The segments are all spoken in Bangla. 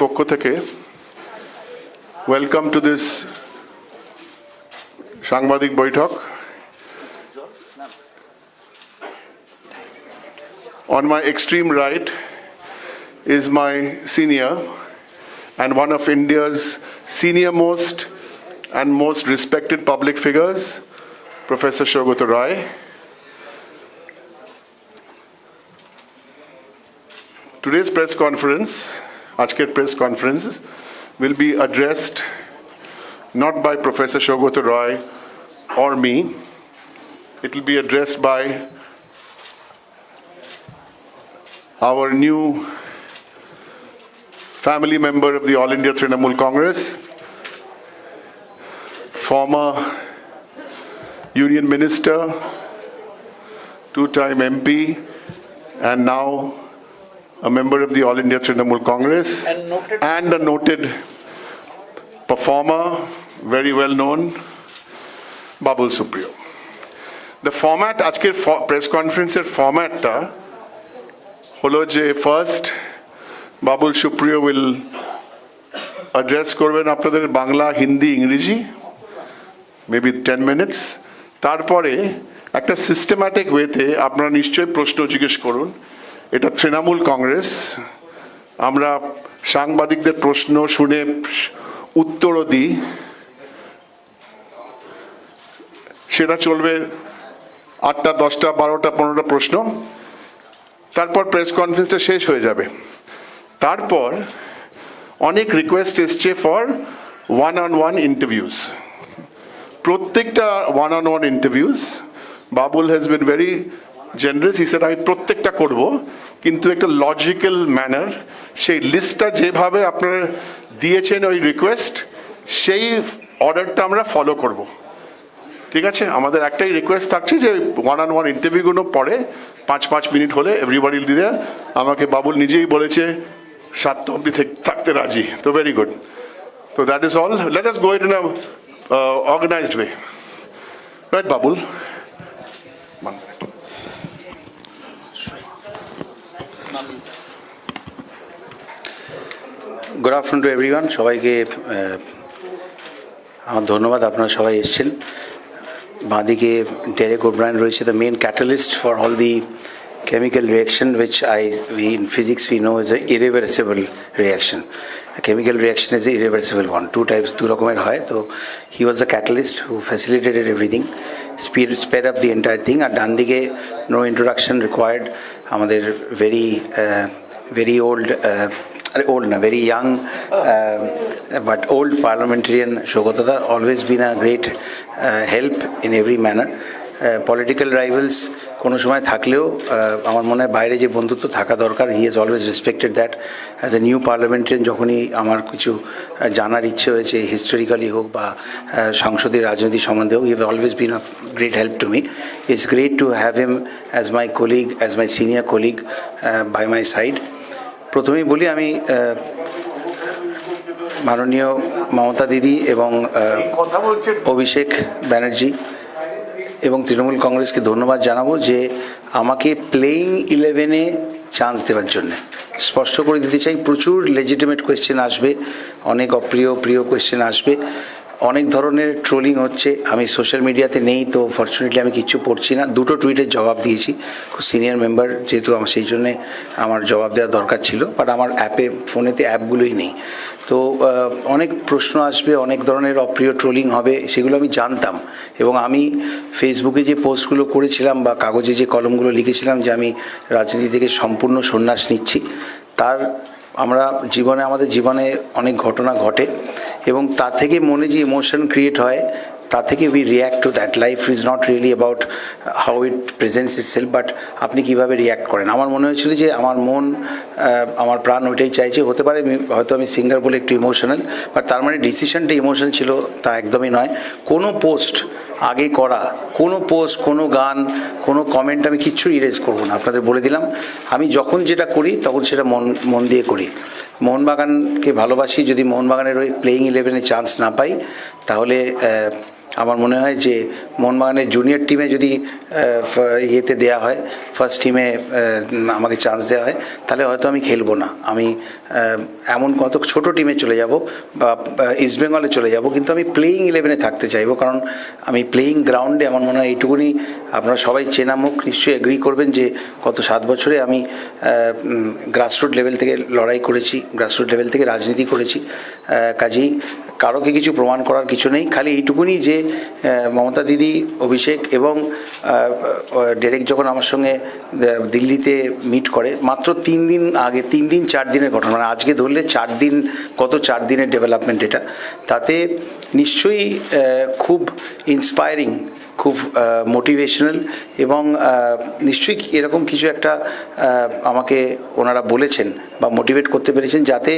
পক্ষ থেকে ওয়েলকাম টু দিস সাংবাদিক বৈঠক। On my extreme right is my senior and one of India's senior most and most respected public figures, Professor Saugata Roy. Today's press conference, Ajker press conference, will be addressed not by Professor Saugata Roy or me. It will be addressed by our new family member of the All India Trinamool Congress, former Union Minister, two-time MP, and now a member of the All India Trinamool Congress, and a noted performer, very well known, Babul Supriyo. The format, আজকের press conference format-টা হলো যে first Babul Supriyo will address করবেন আপনাদের বাংলা, হিন্দি, ইংরেজি, মেবি 10 মিনিটস। তারপরে একটা সিস্টেম্যাটিক ওয়েতে আপনারা নিশ্চয়ই প্রশ্ন জিজ্ঞেস করুন। এটা তৃণমূল কংগ্রেস, আমরা সাংবাদিকদের প্রশ্ন শুনে উত্তরও দিই, সেটা চলবে 8টা 10টা 12টা 15টা প্রশ্ন। তারপর প্রেস কনফারেন্সটা শেষ হয়ে যাবে। তারপর অনেক রিকোয়েস্ট এসছে ফর ওয়ান ইন্টারভিউস। প্রত্যেকটা one interviews Babul has been very generous. He said আমি প্রত্যেকটা করব, কিন্তু একটা লজিক্যাল ম্যানার, সেই লিস্টটা যেভাবে আপনারা দিয়েছেন ওই রিকোয়েস্ট, সেই অর্ডারটা আমরা ফলো করব। ঠিক আছে? আমাদের একটাই রিকোয়েস্ট থাকছে যে ওয়ান ইন্টারভিউগুলো পরে 5 মিনিট হলে এভরিবডি উইল বি দেয়ার। আমাকে বাবুল নিজেই বলেছে 7টা অবধি থাকতে রাজি। তো ভেরি গুড। তো that is all. Let us go it in a organized way. Right Babul? Good afternoon to everyone. সবাইকে আমার ধন্যবাদ, আপনারা সবাই এসেছেন। বাঁদিকে ডেরেক ওব্রায়েন রয়েছে, the main catalyst for all the chemical reaction, which in physics we know is an irreversible reaction. A chemical reaction is an irreversible one. Two types, দু রকমের হয়। তো he was the catalyst who facilitated everything, sped up the entire thing. আর ডান দিকে no introduction required, আমাদের very very young but old parliamentarian Saugata da, always been a great help in every manner. Political rivals কোনো সময় থাকলেও আমার মনে হয় বাইরে যে বন্ধুত্ব থাকা দরকার, he has always respected that. As a new parliamentarian যখনই আমার কিছু জানার ইচ্ছে হয়েছে, হিস্টোরিক্যালি হোক বা সংসদীয় রাজনীতি সম্বন্ধে হোক, he have always been a great help to me. It's great to have him as my colleague, as my senior colleague by my side. প্রথমেই বলি, আমি মাননীয় মমতা দিদি এবং অভিষেক ব্যানার্জি এবং তৃণমূল কংগ্রেসকে ধন্যবাদ জানাবো যে আমাকে প্লেয়িং 11-এ চান্স দেওয়ার জন্য। স্পষ্ট করে দিতে চাই, প্রচুর লেজিটিমেট কোয়েশ্চেন আসবে, অনেক প্রিয় কোয়েশ্চেন আসবে, অনেক ধরনের ট্রোলিং হচ্ছে। আমি সোশ্যাল মিডিয়াতে নেই, তো ফর্চুনেটলি আমি কিচ্ছু পড়ছি না। 2টো টুইটের জবাব দিয়েছি, খুব সিনিয়র মেম্বার যেহেতু আমার, সেই জন্যে আমার জবাব দেওয়ার দরকার ছিল, বাট আমার ফোনেতে অ্যাপগুলোই নেই। তো অনেক প্রশ্ন আসবে, অনেক ধরনের অপ্রিয় ট্রোলিং হবে, সেগুলো আমি জানতাম। এবং আমি ফেসবুকে যে পোস্টগুলো করেছিলাম বা কাগজে যে কলমগুলো লিখেছিলাম যে আমি রাজনীতি থেকে সম্পূর্ণ সন্ন্যাস নিচ্ছি, তার আমাদের জীবনে অনেক ঘটনা ঘটে এবং তা থেকে মনে যে ইমোশন ক্রিয়েট হয়, তা থেকে we react to that. Life is not really about how it presents itself, but আপনি কীভাবে রিয়্যাক্ট করেন। আমার মনে হয়েছিল যে আমার মন, আমার প্রাণ ওইটাই চাইছে। হতে পারে হয়তো আমি সিঙ্গার বলে একটু ইমোশনাল, বাট তার মানে ডিসিশনটা ইমোশন ছিল তা একদমই নয়। কোনো পোস্ট আগে করা, কোনো পোস্ট, কোনো গান, কোনো কমেন্ট আমি কিচ্ছু ইরেজ করবো না, আপনাদের বলে দিলাম। আমি যখন যেটা করি তখন সেটা মন দিয়ে করি। মোহনবাগানকে ভালোবাসি, যদি মোহনবাগানের ওই প্লেয়িং 11-এ চান্স না পাই তাহলে আমার মনে হয় যে মোহনবাগানের জুনিয়র টিমে যদি ইয়েতে দেওয়া হয়, ফার্স্ট টিমে আমাকে চান্স দেওয়া হয়, তাহলে হয়তো আমি খেলবো না। আমি এমন কত ছোট টিমে চলে যাব বা ইস্টবেঙ্গলে চলে যাব, কিন্তু আমি প্লেয়িং 11-এ থাকতে চাইবো। কারণ আমি প্লেয়িং গ্রাউন্ডে আমার মনে হয় এইটুকুনি আপনারা সবাই চেনা মুখ, নিশ্চয়ই এগ্রি করবেন যে গত 7 বছরে আমি গ্রাসরুট লেভেল থেকে লড়াই করেছি, গ্রাসরুট লেভেল থেকে রাজনীতি করেছি। কাজেই কারোকে কিছু প্রমাণ করার কিছু নেই। খালি এইটুকুনি যে মমতা দিদি, অভিষেক এবং ডেরেক যখন আমার সঙ্গে দিল্লিতে মিট করে, মাত্র 3 দিন আগে, 3 দিন 4 দিনের ঘটনা, মানে আজকে ধরলে 4 দিন, গত 4 দিনের ডেভেলপমেন্ট এটা, তাতে নিশ্চয়ই খুব ইন্সপায়ারিং, খুব মোটিভেশনাল এবং নিশ্চয়ই এরকম কিছু একটা আমাকে ওনারা বলেছেন বা মোটিভেট করতে পেরেছেন, যাতে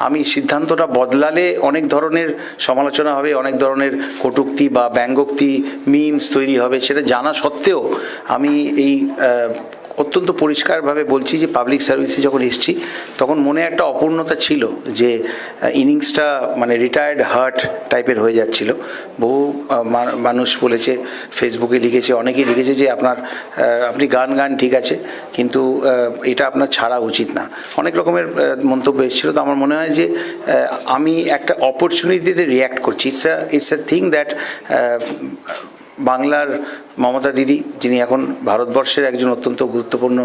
আমি সিদ্ধান্তটা বদলালে অনেক ধরনের সমালোচনা হবে, অনেক ধরনের কটূক্তি বা ব্যঙ্গোক্তি, মিমস তৈরি হবে। সেটা জানা সত্ত্বেও আমি এই অত্যন্ত পরিষ্কারভাবে বলছি যে পাবলিক সার্ভিসে যখন এসেছি তখন মনে একটা অপূর্ণতা ছিল, যে ইনিংসটা মানে রিটায়ার্ড হার্ট টাইপের হয়ে যাচ্ছিল। বহু মানুষ বলেছে, ফেসবুকে লিখেছে, অনেকেই লিখেছে যে আপনি গান ঠিক আছে, কিন্তু এটা আপনার ছাড়া উচিত না, অনেক রকমের মন্তব্য এসেছিল। তো আমার মনে হয় যে আমি একটা অপরচুনিটিতে রিয়্যাক্ট করছি। ইটস আ থিং দ্যাট বাংলার মমতা দিদি, যিনি এখন ভারতবর্ষের একজন অত্যন্ত গুরুত্বপূর্ণ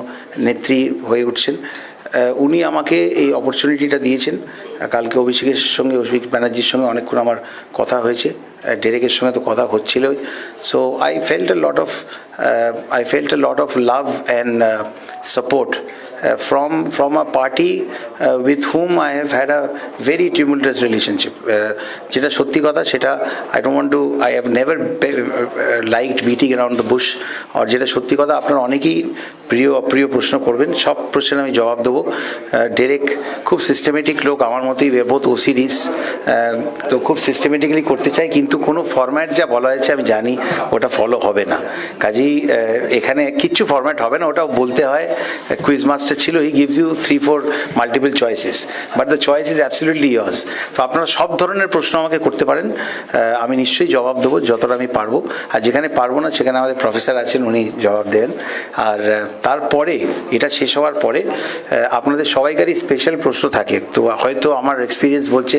নেত্রী হয়ে উঠছেন, উনি আমাকে এই অপরচুনিটিটা দিয়েছেন। কালকে অভিষেকের সঙ্গে, অভিষেক ব্যানার্জির সঙ্গে অনেকক্ষণ আমার কথা হয়েছে, ডেরেকের সঙ্গে তো কথা হচ্ছিলই। So I felt a lot of love and support from a party with whom I have had a very tumultuous relationship. যেটা সত্যি কথা, সেটা I have never liked beating around the bush, আর যেটা সত্যি কথা, আপনারা অনেকেই প্রিয় অপ্রিয় প্রশ্ন করবেন, সব প্রশ্নের আমি জবাব দেবো। ডেরেক খুব সিস্টেমেটিক লোক, আমার মতোই বোথ ওসিডিস, তো খুব সিস্টেমেটিক্যালি করতে চাই, কিন্তু কোনো ফরম্যাট যা বলা হয়েছে আমি জানি ওটা ফলো হবে না। কাজেই এখানে কিচ্ছু ফরম্যাট হবে না, ওটাও বলতে হয়। কুইজ মাস্টার ছিল, he gives you 3-4 multiple choices, but the choice is absolutely yours. তো আপনারা সব ধরনের প্রশ্ন আমাকে করতে পারেন, আমি নিশ্চয়ই জবাব দেবো যতটা আমি পারবো। আর যেখানে পারবো না সেখানে আমাদের প্রফেসর আছেন, উনি জবাব দেবেন। আর তারপরে এটা শেষ হওয়ার পরে আপনাদের সবাইকারই স্পেশাল প্রশ্ন থাকে। তো হয়তো আমার এক্সপিরিয়েন্স বলছে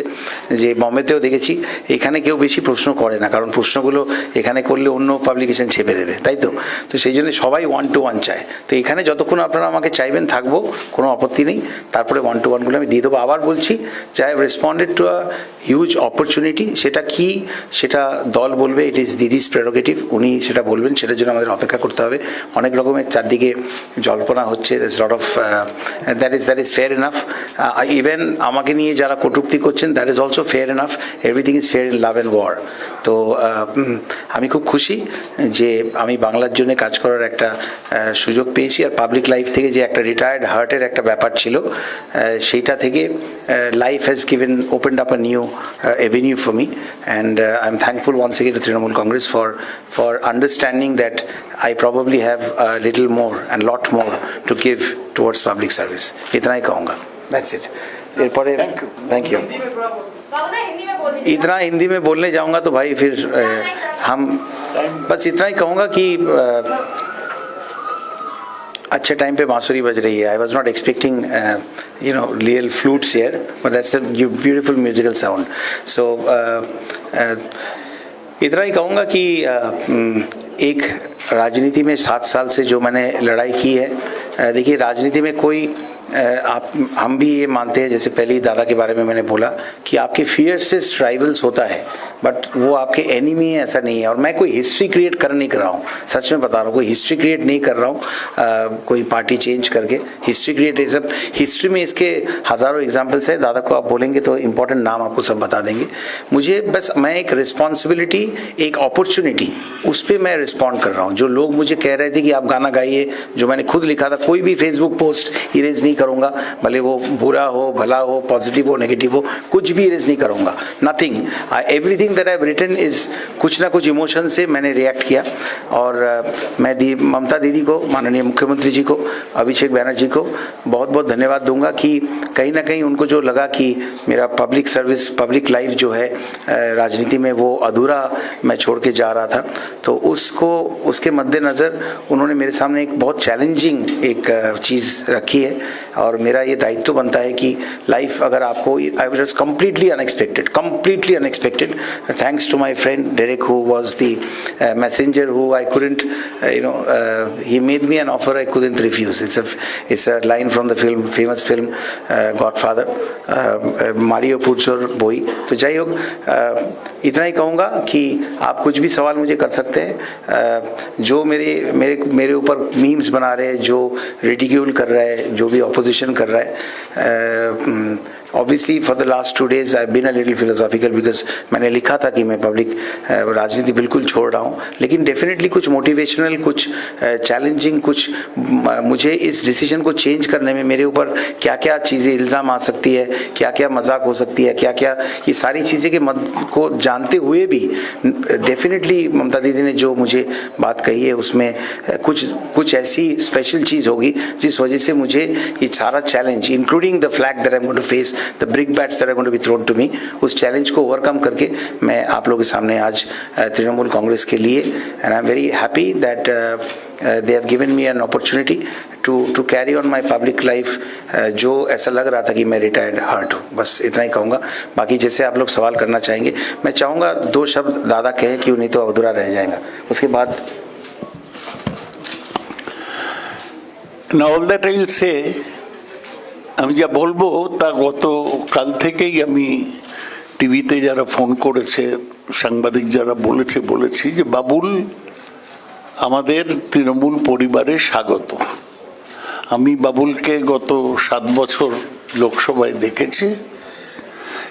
যে বম্বেতেও দেখেছি, এখানে কেউ বেশি প্রশ্ন করে না, কারণ প্রশ্নগুলো এখানে করলে অন্য পাবলিকেশন ছেপে দেবে, তাই তো। তো সেই জন্য সবাই 1-to-1 চায়। তো এখানে যতক্ষণ আপনারা আমাকে চাইবেন থাকবো, কোনো আপত্তি নেই। তারপরে 1-to-1গুলো আমি দিয়ে দেবো। আবার বলছি যে I have responded to a huge opportunity. সেটা কি, সেটা দল বলবে, ইট ইজ দিদিস প্রেরোগেটিভ, উনি সেটা বলবেন, সেটার জন্য আমাদের অপেক্ষা করতে হবে। অনেক রকমের চারদিকে জল্পনা হচ্ছে, that is fair enough. Even আমাকে নিয়ে যারা কটূক্তি করছেন, that is also fair enough. Everything is fair in love and war. তো আমি খুব খুশি যে আমি বাংলার জন্য কাজ করার একটা সুযোগ পেয়েছি। আর পাবলিক লাইফ থেকে যে একটা রিটায়ার্ড হার্টের একটা ব্যাপার ছিল, সেইটা থেকে life has opened up a new avenue for me, and I'm thankful once again to Trinamool Congress for understanding that I probably have a little more and lot more to give towards public service. इतना ही कहूँगा, that's it. एरपरे thank you. इतना हिंदी में बोलने जाऊँगा तो भाई फिर हम बस इतना ही कहूँगा कि अच्छे टाइम पे बांसुरी बज रही है. I was not expecting real flutes here, but that's a beautiful musical sound. So इतना ही कहूँगा कि एक राजनीति में 7 साल से जो मैंने लड़ाई की है, देखिए राजनीति में कोई हम भी ये मानते हैं, जैसे पहले ही दादा के बारे में मैंने बोला कि आपके फियर्सेस्ट राइवल्स होता है, बट वो आपके एनिमी है, ऐसा नहीं है. और मैं कोई हिस्ट्री क्रिएट नहीं कर रहा हूँ, सच में बता रहा हूँ, कोई हिस्ट्री क्रिएट नहीं कर रहा हूँ कोई पार्टी चेंज करके. हिस्ट्री क्रिएट ये सब हिस्ट्री में इसके हज़ारों एग्जाम्पल्स है. दादा को आप बोलेंगे तो इम्पोर्टेंट नाम आपको सब बता देंगे. मुझे बस मैं एक रिस्पॉन्सिबिलिटी, एक अपॉर्चुनिटी, उस पर मैं रिस्पॉन्ड कर रहा हूँ. जो लोग मुझे कह रहे थे कि आप गाना गाइए, जो मैंने खुद लिखा था, कोई भी फेसबुक पोस्ट इरेज नहीं करूँगा, भले वो बुरा हो, भला हो, पॉजिटिव हो, नेगेटिव हो, कुछ भी इरेज नहीं करूँगा. Nothing, everything everything that I have written is कुछ ना कुछ इमोशन से मैंने रिएक्ट किया। और मैं ममता दीदी को, माननीय मुख्यमंत्री जी को, अभिषेक बैनर्जी को बहुत बहुत धन्यवाद दूंगा कि कहीं ना कहीं उनको जो लगा कि मेरा पब्लिक सर्विस, पब्लिक लाइफ जो है राजनीति में वो अधूरा मैं छोड़ के जा रहा था, तो उसके मद्देनज़र उन्होंने मेरे सामने एक बहुत चैलेंजिंग एक चीज़ रखी है। और मेरा ये दायित्व बनता है कि लाइफ अगर आपको, I was completely unexpected, thanks to my friend Derek who was the messenger who I couldn't he made me an offer I couldn't refuse. It's a line from the film, famous film Godfather, Mario पुज़ोर बोई। तो जाई होक, इतना ही कहूँगा कि आप कुछ भी सवाल मुझे कर सकते हैं। जो मेरे ऊपर मीम्स बना रहे हैं, जो रिडिक्यूल कर रहा है, जो भी ऑपोजिशन कर रहा है, obviously for the last 2 days I have been a little philosophical, because मैंने लिखा था कि मैं पब्लिक राजनीति बिल्कुल छोड़ रहा हूँ, लेकिन डेफिनेटली कुछ मोटिवेशनल, कुछ चैलेंजिंग, कुछ मुझे इस डिसीजन को चेंज करने में मेरे ऊपर क्या क्या चीज़ें इल्ज़ाम आ सकती है, क्या क्या मजाक हो सकती है, क्या क्या, ये सारी चीज़ें के को जानते हुए भी डेफिनेटली ममता दीदी ने जो मुझे बात कही है उसमें कुछ ऐसी स्पेशल चीज़ होगी जिस वजह से मुझे ये सारा challenge, including the flag that I am going to face, the brickbats that are going to be thrown to me, उस चैलेंज को ओवरकम करके मैं आप लोगों के सामने आज तृणमूल कांग्रेस के लिए, and I'm very happy that they have given me an opportunity to carry on my public life, जो ऐसा लग रहा था कि मैं रिटायर्ड हार्ट हूँ। बस इतना ही कहूँगा। बाकी जैसे आप लोग सवाल करना चाहेंगे, मैं चाहूँगा 2 शब्द दादा कहें, क्यों नहीं तो अधूरा रह जाएगा। उसके बाद Now all that I will say, আমি যা বলবো তা গতকাল থেকেই আমি টিভিতে যারা ফোন করেছে, সাংবাদিক যারা বলেছি যে বাবুল আমাদের তৃণমূল পরিবারে স্বাগত। আমি বাবুলকে গত 7 বছর লোকসভায় দেখেছি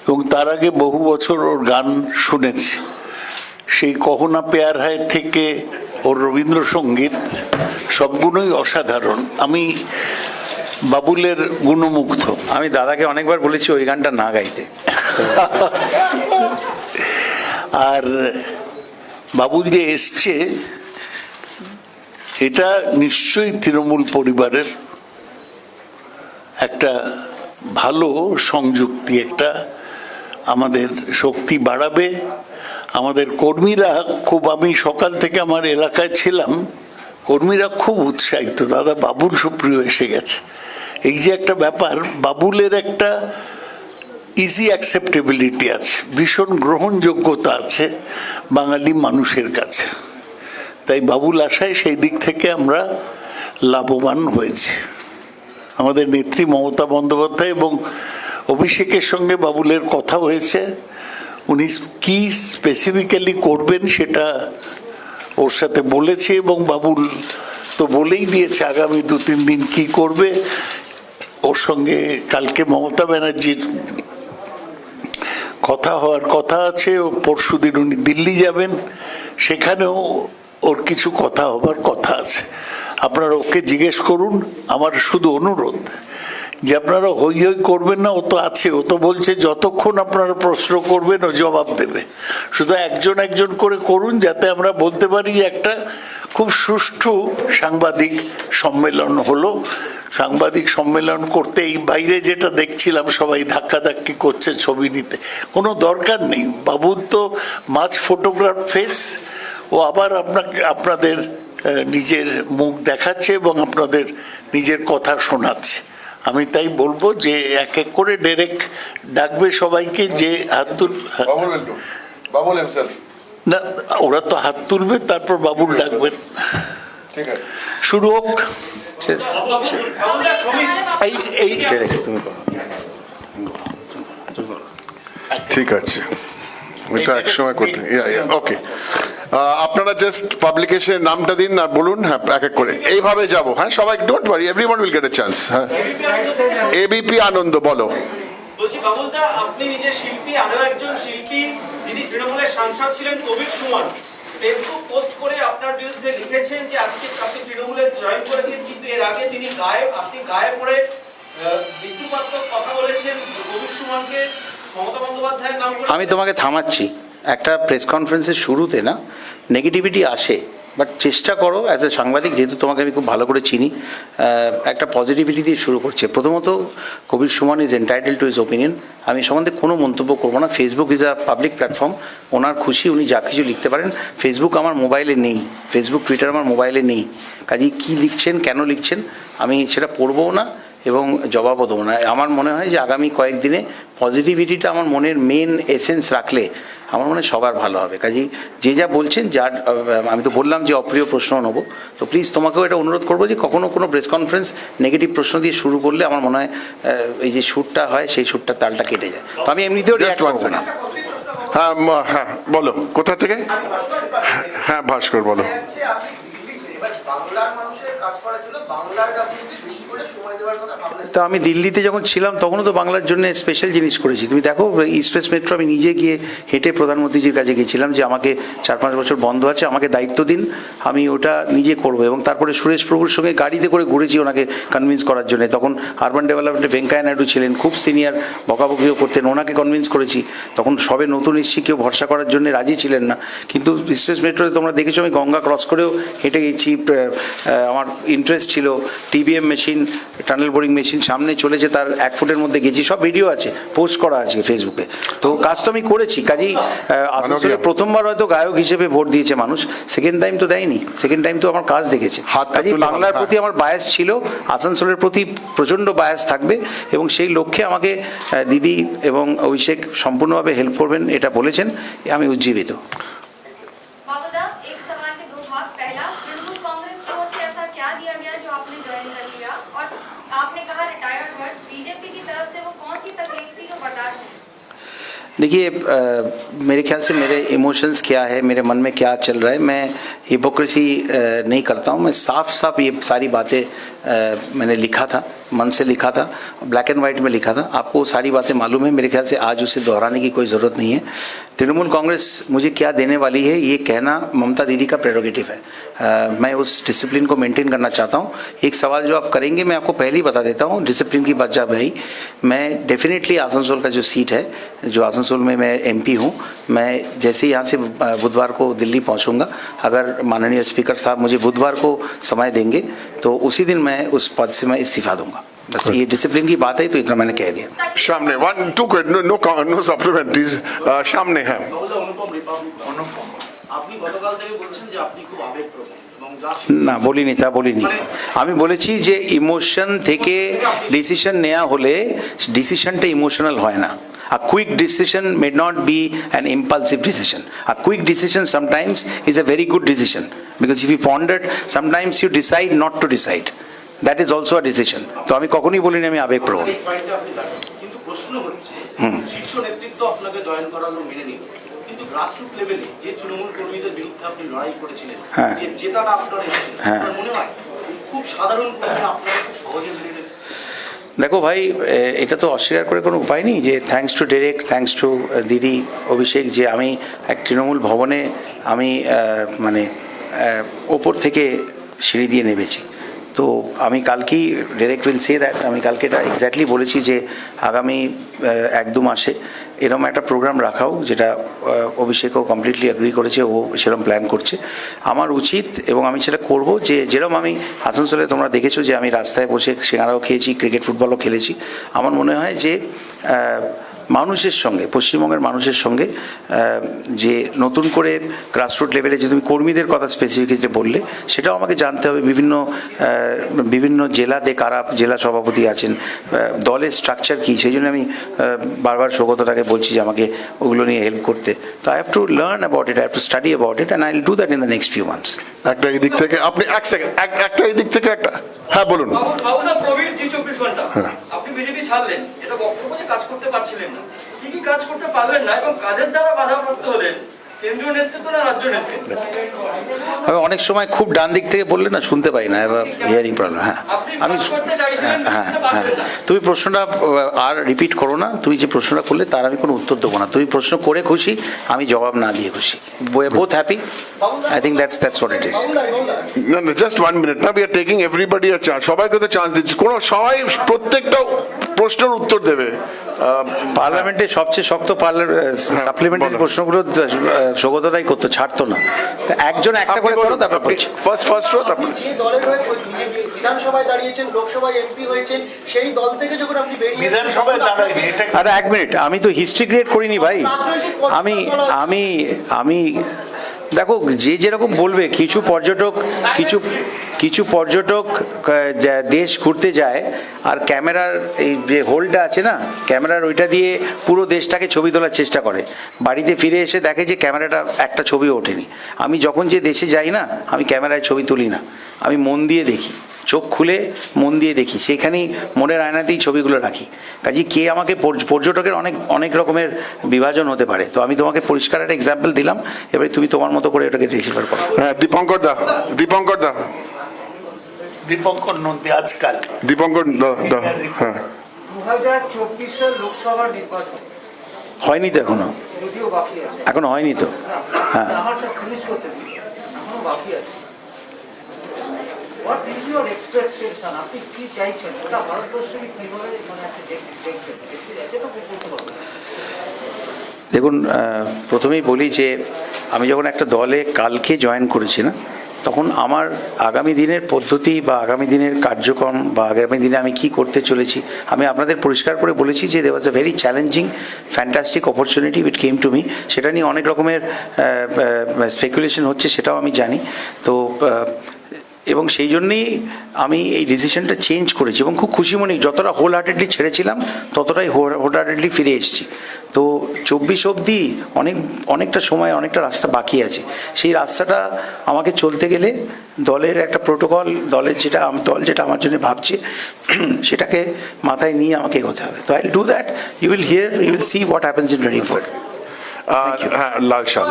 এবং তার আগে বহু বছর ওর গান শুনেছি। সেই কহনা পেয়ার হায় থেকে ওর রবীন্দ্রসঙ্গীত সবগুলোই অসাধারণ। আমি বাবুলের গুণমুগ্ধ। আমি দাদাকে অনেকবার বলেছি ওই গানটা না গাইতে। আর বাবুল যে এসছে এটা নিশ্চয়ই তৃণমূল পরিবারের একটা ভালো সংযুক্তি, একটা আমাদের শক্তি বাড়াবে। আমাদের কর্মীরা খুব, আমি সকাল থেকে আমার এলাকায় ছিলাম, কর্মীরা খুব উৎসাহিত, দাদা বাবুল সুপ্রিয় এসে গেছে। এই যে একটা ব্যাপার, বাবুলের একটা ইজি অ্যাকসেপ্টেবিলিটি আছে, ভীষণ গ্রহণযোগ্যতা আছে বাঙালি মানুষের কাছে। তাই বাবুল আসায় সেই দিক থেকে আমরা লাভবান হয়েছি। আমাদের নেত্রী মমতা বন্দ্যোপাধ্যায় এবং অভিষেকের সঙ্গে বাবুলের কথা হয়েছে, উনি কি স্পেসিফিক্যালি করবেন সেটা ওর সাথে বলেছে এবং বাবুল তো বলেই দিয়েছে আগামী 2-3 দিন কি করবে। ওর সঙ্গে কালকে মমতা ব্যানার্জির কথা হওয়ার কথা আছে, ও পরশুদিন উনি দিল্লি যাবেন, সেখানেও ওর কিছু কথা হবার কথা আছে। আপনারা ওকে জিজ্ঞেস করুন। আমার শুধু অনুরোধ যে আপনারা হই হই করবেন না, ও তো আছে, ও তো বলছে যতক্ষণ আপনারা প্রশ্ন করবেন ও জবাব দেবে। শুধু একজন করে করুন, যাতে আমরা বলতে পারি একটা খুব সুষ্ঠু সাংবাদিক সম্মেলন হলো। সাংবাদিক সম্মেলন করতে এই বাইরে যেটা দেখছিলাম সবাই ধাক্কাধাক্কি করছে ছবি নিতে, কোনো দরকার নেই। বাবুর তো মাছ ফটোগ্রাফ ফেস, ও আবার আপনাদের নিজের মুখ দেখাচ্ছে এবং আপনাদের নিজের কথা শোনাচ্ছে। আমি তাই বলবো যে এক এক করে ডাইরেক্ট ডাকবে সবাইকে, যে হাত না, ওরা তো হাত তুলবে, তারপর বাবুল ডাকবেন। শুরু হোক। ঠিক আছে, এটা একসময় করতে। ওকে, আপনারা জাস্ট পাবলিকেশনের নামটা দিন আর বলুন। হ্যাঁ, এক এক করে এইভাবে যাবো। হ্যাঁ, সবাই don't worry, everyone will get A chance. হ্যাঁ, এবিপি আনন্দ, বলো। বলছি বাবুলদা, আপনি নিজে শিল্পী, আরো একজন শিল্পী যিনি তৃণমূলের সাংসদ ছিলেন, কবির সুমন, ফেসবুক পোস্ট করে আপনার বিরুদ্ধে লিখেছেন যে আজকে আপনি তৃণমূলে জয়েন করেছেন, কিন্তু এর আগে তিনি গায়ে, আপনি গায়ে পড়ে বিদ্রুপাত্মক কথা বলেছেন কবির সুমনকে, মমতা বন্দ্যোপাধ্যায়ের নাম করে। আমি তোমাকে থামাচ্ছি, একটা প্রেস কনফারেন্সের শুরুতে না নেগেটিভিটি আসে, বাট চেষ্টা করো অ্যাজ এ সাংবাদিক, যেহেতু তোমাকে আমি খুব ভালো করে চিনি, একটা পজিটিভিটি দিয়ে শুরু করছে। প্রথমত, Kabir Suman is entitled to his opinion. আমি সম্বন্ধে কোনো মন্তব্য করবো না। Facebook is a public platform, ওনার খুশি, উনি যা কিছু লিখতে পারেন। ফেসবুক আমার মোবাইলে নেই, ফেসবুক টুইটার আমার মোবাইলে নেই, কাজেই কী লিখছেন, কেন লিখছেন, আমি সেটা পড়বও না এবং জবাবও দেবো না। আমার মনে হয় যে আগামী কয়েকদিনে পজিটিভিটিটা আমার মনের মেন এসেন্স রাখলে আমার মনে হয় সবার ভালো হবে। কাজেই যে যা বলছেন, যার আমি তো বললাম যে অপ্রিয় প্রশ্ন নেবো, তো প্লিজ তোমাকেও এটা অনুরোধ করবো যে কখনো কোনো প্রেস কনফারেন্স নেগেটিভ প্রশ্ন দিয়ে শুরু করলে আমার মনে হয় এই যে শ্যুটটা হয় সেই শ্যুটটার তালটা কেটে যায়। তো আমি এমনিতেও রিঅ্যাক্ট করবো না। হ্যাঁ হ্যাঁ বলো, কোথা থেকে? হ্যাঁ ভাস্কর বলো। বাংলার মানুষের কাজ করার জন্য বাংলার রাজনীতি বেশি করে সময় দেওয়ার কথা ভাবনা। তো আমি দিল্লিতে যখন ছিলাম তখনও তো বাংলার জন্য স্পেশাল জিনিস করেছি। তুমি দেখো, ইস্ট ওয়েস্ট মেট্রো আমি নিজে গিয়ে হেঁটে প্রধানমন্ত্রীজির কাছে গেছিলাম যে আমাকে 4-5 বছর বন্ধ আছে, আমাকে দায়িত্ব দিন, আমি ওটা নিজে করবো। এবং তারপরে সুরেশ প্রভুর সঙ্গে গাড়িতে করে ঘুরেছি ওনাকে কনভিন্স করার জন্য। তখন আরবান ডেভেলপমেন্টে ভেঙ্কাইয়া নাইডু ছিলেন, খুব সিনিয়র, বকাবকিও করতেন, ওনাকে কনভিন্স করেছি। তখন সবে নতুন এসেছি, কেউ ভরসা করার জন্য রাজি ছিলেন না। কিন্তু ইস্ট ওয়েস্ট মেট্রোতে তোমরা দেখেছো আমি গঙ্গা ক্রস করেও হেঁটে গেছি। আমার ইন্টারেস্ট ছিল, TBM machine, tunnel boring machine সামনে চলেছে, তার 1 ফুটের মধ্যে গেছি, সব ভিডিও আছে, পোস্ট করা আছে ফেসবুকে। তো কাজ তো আমি করেছি। কাজেই আসানসোলে প্রথমবার হয়তো গায়ক হিসেবে ভোট দিয়েছে মানুষ, সেকেন্ড টাইম তো দেয়নি, সেকেন্ড টাইম তো আমার কাজ দেখেছে। কাজেই বাংলার প্রতি আমার বায়াস ছিল, আসানসোলের প্রতি প্রচণ্ড বায়াস থাকবে, এবং সেই লক্ষ্যে আমাকে দিদি এবং অভিষেক সম্পূর্ণভাবে হেল্প করবেন এটা বলেছেন, আমি উজ্জীবিত। बाबूदा, एक सवाल के 2 भाग। पहला, तृणमूल कांग्रेस की ओर से ऐसा क्या दिया गया जो आपने ज्वाइन कर लिया? और आपने कहा रिटायर्ड वर्ड, बीजेपी की तरफ से वो कौन सी तकलीफ थी जो बर्दाश्त नहीं? देखिए, मेरे ख्याल से मेरे इमोशंस क्या है, मेरे मन में क्या चल रहा है, मैं हिपोक्रेसी नहीं करता हूँ। मैं साफ साफ ये सारी बातें मैंने लिखा था, मन से लिखा था, ब्लैक एंड वाइट में लिखा था। आपको सारी बातें मालूम है, मेरे ख्याल से आज उसे दोहराने की कोई ज़रूरत नहीं है। तृणमूल कांग्रेस मुझे क्या देने वाली है ये कहना ममता दीदी का प्रेरोगेटिव है। मैं उस डिसिप्लिन को मेंटेन करना चाहता हूँ। एक सवाल जो आप करेंगे मैं आपको पहले ही बता देता हूँ, डिसिप्लिन की बात जब है, मैं डेफिनेटली आसनसोल का जो सीट है, जो आसनसोल में मैं एमपी हूँ, मैं जैसे ही यहाँ से बुधवार को दिल्ली पहुँचूँगा, अगर माननीय स्पीकर साहब मुझे बुधवार को समय देंगे तो उसी दिन मैं उस पद से मैं इस्तीफा दूंगा। बस ये डिसिप्लिन की बात है, तो इतना मैंने कह दिया। সামনে 1 2 নো সাপ্লিমেন্টারিজ সামনে। হ্যাঁ আপনি গতকাল থেকে বলছেন যে আপনি খুব আবেগপ্রবণ এবং যা না বলিনি, তা বলিনি। আমি বলেছি যে ইমোশন থেকে ডিসিশন নেওয়া হলে ডিসিশনটা ইমোশনাল হয় না। A quick decision may not be an impulsive decision. A quick decision sometimes is a very good decision, because if you pondered, sometimes you decide not to decide. That is also a decision. তো আমি কখনোই বলিনি আমি আবেগপ্রবণ। এই পয়েন্টটা আপনি রাখেন, কিন্তু প্রশ্ন হচ্ছে শীর্ষ নেতৃত্ব আপনাকে জয়েন করানো মেনে নিল, কিন্তু গ্রাসরুট লেভেলে যে তৃণমূল কর্মীদের বিরুদ্ধে আপনি লড়াই করেছিলেন, হ্যাঁ। যে জেতাটা আপনার এসেছিল, হ্যাঁ। আপনার মনে হয় খুব সাধারণ কর্মীরা আপনারা খুব সহজে মেনে নেবেন? দেখো ভাই, এটা তো অস্বীকার করে কোনো উপায় নেই যে thanks to Derek, thanks to দিদি, অভিষেক, যে আমি এক তৃণমূল ভবনে আমি মানে ওপর থেকে সিঁড়ি দিয়ে নেমেছি। তো আমি কালকেই, ডেরেক উইল সে দ্যাট, আমি কালকে এটা এক্স্যাক্টলি বলেছি যে আগামী 1-2 মাসে এরকম একটা প্রোগ্রাম রাখাও, যেটা অভিষেকও কমপ্লিটলি অ্যাগ্রি করেছে, ও সেরকম প্ল্যান করছে। আমার উচিত এবং আমি সেটা করব, যে যেরকম আমি আসানসোলে তোমরা দেখেছো যে আমি রাস্তায় বসে সিঙ্গারাও খেয়েছি, ক্রিকেট ফুটবলও খেলেছি। আমার মনে হয় যে মানুষের সঙ্গে, পশ্চিমবঙ্গের মানুষের সঙ্গে যে নতুন করে গ্রাসরুট লেভেলে যে তুমি কর্মীদের কথা স্পেসিফিক যে বললে, সেটাও আমাকে জানতে হবে। বিভিন্ন জেলাতে কারা জেলা সভাপতি আছেন, দলের স্ট্রাকচার কী, সেই জন্য আমি বারবার সৌগতটাকে বলছি যে আমাকে ওগুলো নিয়ে হেল্প করতে। তো I have to learn about it, I have to study about it, and I will do that in the next few months. একটা এই দিক থেকে আপনি 1 সেকেন্ড, একটা এই দিক থেকে একটা, হ্যাঁ বলুন। বাবুদা, প্রবীর জি 24 ঘন্টা আপনি বিজেপি ছাড়লেন, এটা বক্তব্য যে কাজ করতে পারছিলেন না, কি কি কাজ করতে পারলেন না এবং কাদের দ্বারা বাধাপ্রাপ্ত হলেন, কেন্দ্রীয় নেতৃত্ব না রাজ্য নেতৃত্ব? আমি অনেক সময় খুব ডান দিক থেকে বললে না শুনতে পাই না, এবার হিয়ারিং প্রবলেম। হ্যাঁ আমি তুমি প্রশ্নটা আর রিপিট করো না, তুমি যে প্রশ্নটা করলে তার আমি কোনো উত্তর দেবো না। তুমি প্রশ্ন করে খুশি, আমি জবাব না দিয়ে খুশি। Both happy, I think that's what it is. না না, জাস্ট 1 মিনিট না, we are taking everybody a chance, সবাইকে তো চান্স দিচ্ছি, কোনো সবাই প্রত্যেকটা প্রশ্নের উত্তর দেবে। পার্লামেন্টে সবচেয়ে শক্ত সাপ্লিমেন্টারি বলো। প্রশ্নগুলো সৌগতদাই করতো, ছাড়তো না। তো একজন একটা করে করো, তারপর বলছি। ফার্স্ট রো, তারপর যে দলের হয়ে বিধানসভায় দাঁড়িয়েছেন, লোকসভায় এমপি হয়েছেন, সেই দল থেকে যখন আপনি বেরিয়ে বিধানসভায় দাঁড়ায়নি, এটা আরে এক মিনিট, আমি তো হিস্ট্রি ক্রিয়েট করিনি ভাই। আমি আমি আমি দেখো, যে যেরকম বলবে, কিছু পর্যটক দেশ ঘুরতে যায় আর ক্যামেরার এই যে হোলটা আছে না, ক্যামেরার ওইটা দিয়ে পুরো দেশটাকে ছবি তোলার চেষ্টা করে, বাড়িতে ফিরে এসে দেখে যে ক্যামেরাটা একটা ছবিও ওঠেনি। আমি যখন যে দেশে যাই না, আমি ক্যামেরায় ছবি তুলি না, আমি মন দিয়ে দেখি, চোখ খুলে মন দিয়ে দেখি, সেইখানেই মনের আয়নাতেই ছবিগুলো রাখি। কাজে কে আমাকে পর্যটকের অনেক রকমের বিভাজন হতে পারে। তো আমি তোমাকে পরিষ্কার একটা এক্সাম্পল দিলাম, এবারে তুমি তোমার মতো করে এটাকে ডিসিফার করো। হ্যাঁ, দীপঙ্কর দা। দীপঙ্কর নন্দী আজকাল হ্যাঁ। 2024 লোকসভা নির্বাচন হয়নি তো এখনো, যদিও বাকি আছে, এখনো হয়নি তো। হ্যাঁ, আমারটা ফিনিশ করতে দিন, এখনো বাকি আছে। What is your expectation? আপনি কি চাইছেন? ওটা ভারতবর্ষকে কিভাবে মানে আছে দেখবেন? এটা তো বলতে পারবেন। দেখুন, প্রথমেই বলি যে আমি যখন একটা দলে কালকে জয়েন করেছি না, তখন আমার আগামী দিনের পদ্ধতি বা আগামী দিনের কার্যক্রম বা আগামী দিনে আমি কি করতে চলেছি, আমি আপনাদের পরিষ্কার করে বলেছি যে there was a very challenging fantastic opportunity which came to me. সেটা নিয়ে অনেক রকমের স্পেকুলেশন হচ্ছে, সেটাও আমি জানি। তো এবং সেই জন্যেই আমি এই ডিসিশনটা চেঞ্জ করেছি এবং খুব খুশি মনে, যতটা হোল হার্টেডলি ছেড়েছিলাম ততটাই হোল হার্টেডলি ফিরে এসেছি। তো 24 অবধি অনেকটা সময়, অনেকটা রাস্তা বাকি আছে। সেই রাস্তাটা আমাকে চলতে গেলে দলের একটা প্রোটোকল, দল যেটা আমার জন্য ভাবছে সেটাকে মাথায় নিয়ে আমাকে এগোতে হবে। তো I will do that. You will see what happens in 24। আর হ্যাঁ, লাল শাল।